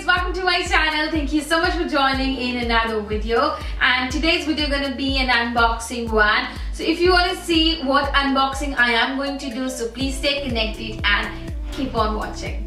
guys, welcome to my channel. Thank you so much for joining in another video, and today's video going to be an unboxing one. So if you want to see what unboxing I am going to do, so please stay connected and keep on watching.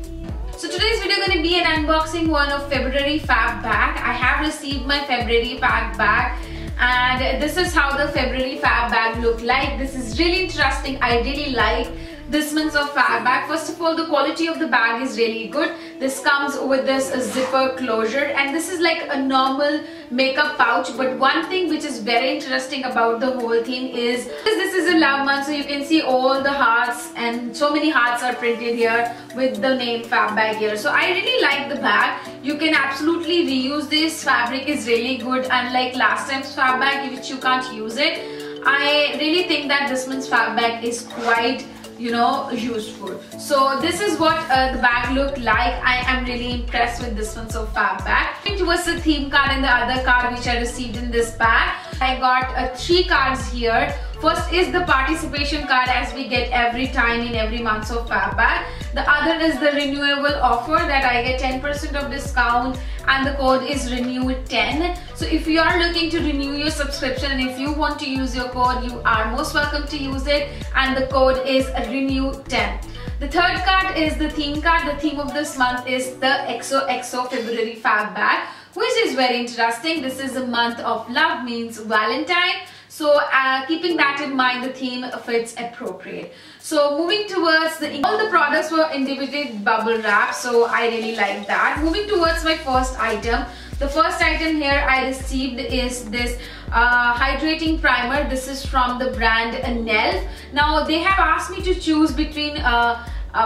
So today's video going to be an unboxing one of February Fab Bag. I have received my February Fab Bag, and this is how the February Fab Bag look like. This is really interesting. I really like this month of Fab Bag. First of all, the quality of the bag is really good. This comes with this zipper closure, and this is like a normal makeup pouch. But one thing which is very interesting about the whole thing is this is a love month, so you can see all the hearts, and so many hearts are printed here with the name Fab Bag here. So I really like the bag. You can absolutely reuse this. Fabric is really good, unlike last time's Fab Bag which you can't use it. I really think that this month's Fab Bag is quite, you know, useful. So this is what the bag looked like. I am really impressed with this one, so Fab Bag. Towards the theme card and the other card which I received in this bag, I got 3 cards here. First is the participation card, as we get every time in every month of Fab Bag. The other is the renewable offer that I get 10% of discount, and the code is RENEW10. So if you are looking to renew your subscription and if you want to use your code, you are most welcome to use it, and the code is RENEW10. The third card is the theme card. The theme of this month is the XOXO February Fab Bag, which is very interesting. This is a month of love, means Valentine. So keeping that in mind, the theme fits appropriate. So moving towards all the products were individually bubble wrap, so I really like that. Moving towards my first item. The first item here I received is this Hydrating Primer. This is from the brand NELF. Now they have asked me to choose between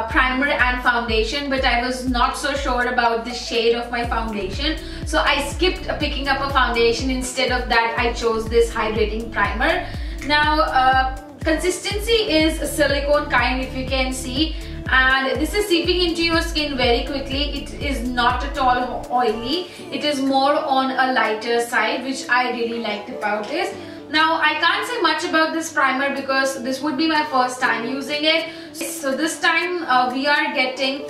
primer and foundation, but I was not so sure about the shade of my foundation, so I skipped picking up a foundation. Instead of that, I chose this Hydrating Primer. Now consistency is a silicone kind, if you can see, and this is seeping into your skin very quickly. It is not at all oily. It is more on a lighter side, which I really liked about this. Now I can't say much about this primer because this would be my first time using it. So this time we are getting,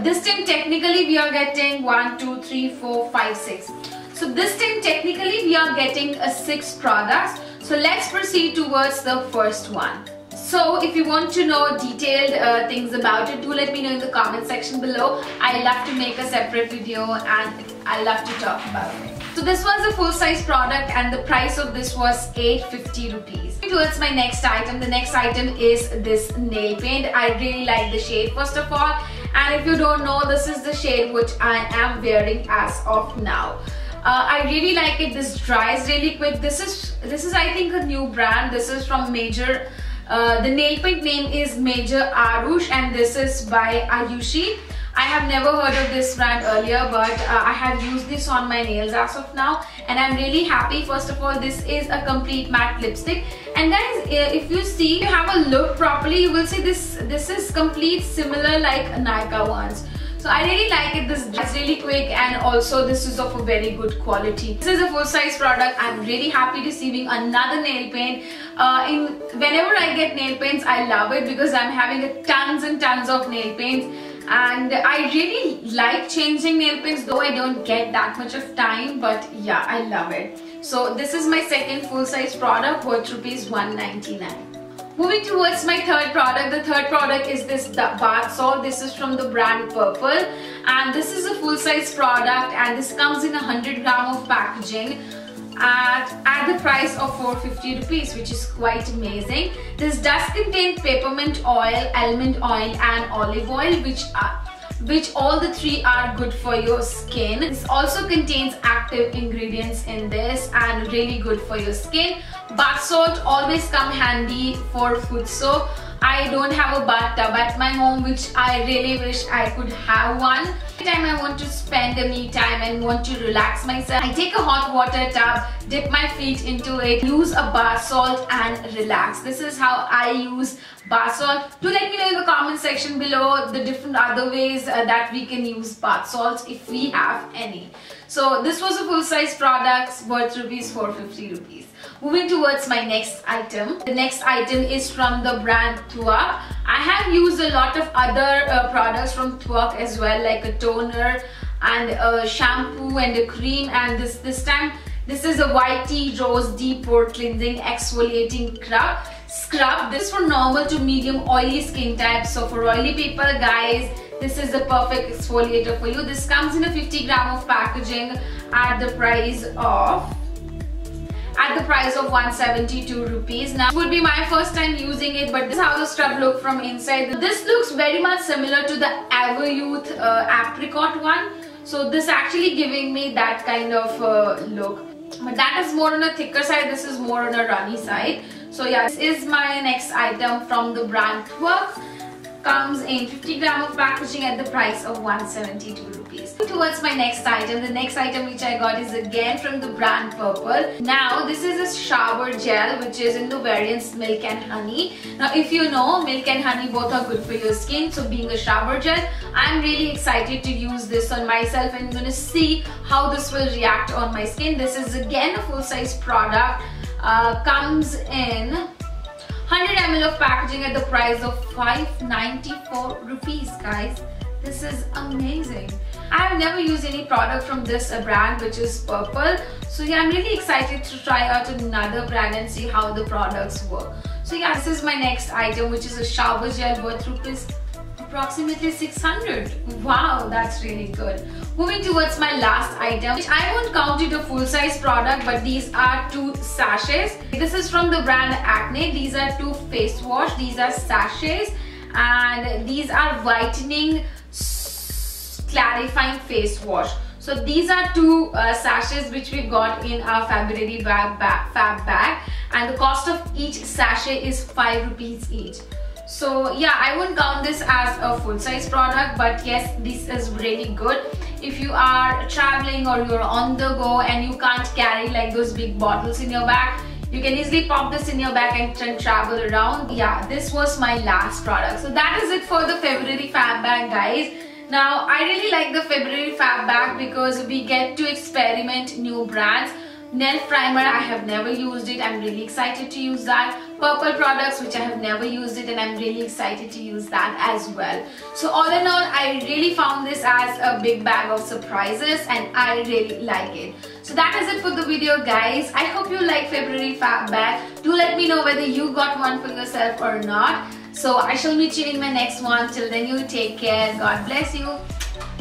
this time technically we are getting 1, 2, 3, 4, 5, 6. So this time technically we are getting 6 products. So let's proceed towards the first one. So if you want to know detailed things about it, do let me know in the comment section below. I love to make a separate video and I love to talk about it. So this was a full-size product and the price of this was 850 rupees. Towards my next item, the next item is this nail paint. I really like the shade first of all, and if you don't know, this is the shade which I am wearing as of now. I really like it. This dries really quick. This is I think a new brand. This is from Major. The nail paint name is Major Arush, and this is by Ayushi. I have never heard of this brand earlier, but I have used this on my nails as of now, and I'm really happy. First of all, this is a complete matte lipstick, and guys, if you see, if you have a look properly, you will see this is complete similar like Nykaa ones. So I really like it. This dries really quick, and also this is of a very good quality. This is a full-size product. I'm really happy receiving another nail paint. Whenever I get nail paints, I love it because I'm having tons and tons of nail paints. And I really like changing nail paints, though I don't get that much of time, but yeah, I love it. So this is my second full-size product, worth rupees 199. Moving towards my third product. The third product is this bath salt. This is from the brand Purple, and this is a full-size product, and this comes in 100 gram of packaging at the price of 450 rupees, which is quite amazing. This does contain peppermint oil, almond oil and olive oil, which all the 3 are good for your skin. This also contains active ingredients in this and really good for your skin. Bath salt always come handy for food soap. I don't have a bathtub at my home, which I really wish I could have one. Every time I want to spend a me time and want to relax myself, I take a hot water tub, dip my feet into it, use a bath salt and relax. This is how I use bath salt. Do let me know in the comment section below the different other ways that we can use bath salts if we have any. So this was a full-size product worth 450 rupees. Moving towards my next item. The next item is from the brand I have used a lot of other products from Twerk as well, like a toner and a shampoo and a cream, and this time this is a white tea rose deep pore cleansing exfoliating scrub. This is for normal to medium oily skin type. So for oily people, guys, this is the perfect exfoliator for you. This comes in a 50 gram of packaging at the price of 172 rupees. Now, this would be my first time using it, but this is how the scrub looks from inside. This looks very much similar to the Everyouth apricot one. So this actually giving me that kind of look. But that is more on a thicker side. This is more on a runny side. So yeah, this is my next item from the brand Twerk. Comes in 50 gram of packaging at the price of 172 rupees. Towards my next item, the next item which I got is again from the brand Purple. Now this is a shower gel which is in the variants milk and honey. Now if you know, milk and honey both are good for your skin, so being a shower gel, I'm really excited to use this on myself and I'm going to see how this will react on my skin. This is again a full-size product. Comes in 100 ml of packaging at the price of 594 rupees, guys. This is amazing. I have never used any product from this brand, which is Purple. So yeah, I'm really excited to try out another brand and see how the products work. So yeah, this is my next item, which is a shower gel worth approximately 600. Wow, that's really good. Moving towards my last item, which I won't count it a full-size product, but these are 2 sachets. This is from the brand Acne. These are 2 face wash. These are sachets, and these are whitening clarifying face wash. So these are 2 sachets which we got in our Fab Bag, and the cost of each sachet is 5 rupees each. So yeah, I wouldn't count this as a full-size product, but yes, this is really good. If you are traveling or you're on the go and you can't carry like those big bottles in your bag, you can easily pop this in your bag and travel around. Yeah, this was my last product. So that is it for the February Fab Bag, guys. Now, I really like the February Fab Bag because we get to experiment new brands. NELF Primer, I have never used it. I'm really excited to use that. Purple products, which I have never used it, and I'm really excited to use that as well. So all in all, I really found this as a big bag of surprises and I really like it. So that is it for the video, guys. I hope you like February Fab Bag. Do let me know whether you got one for yourself or not. So I shall meet you in my next one. Till then, you take care. God bless you.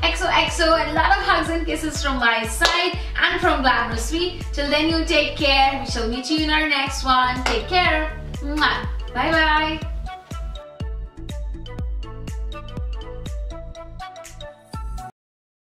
XOXO, and a lot of hugs and kisses from my side and from Glamorous. Till then, you take care. We shall meet you in our next one. Take care. Bye bye.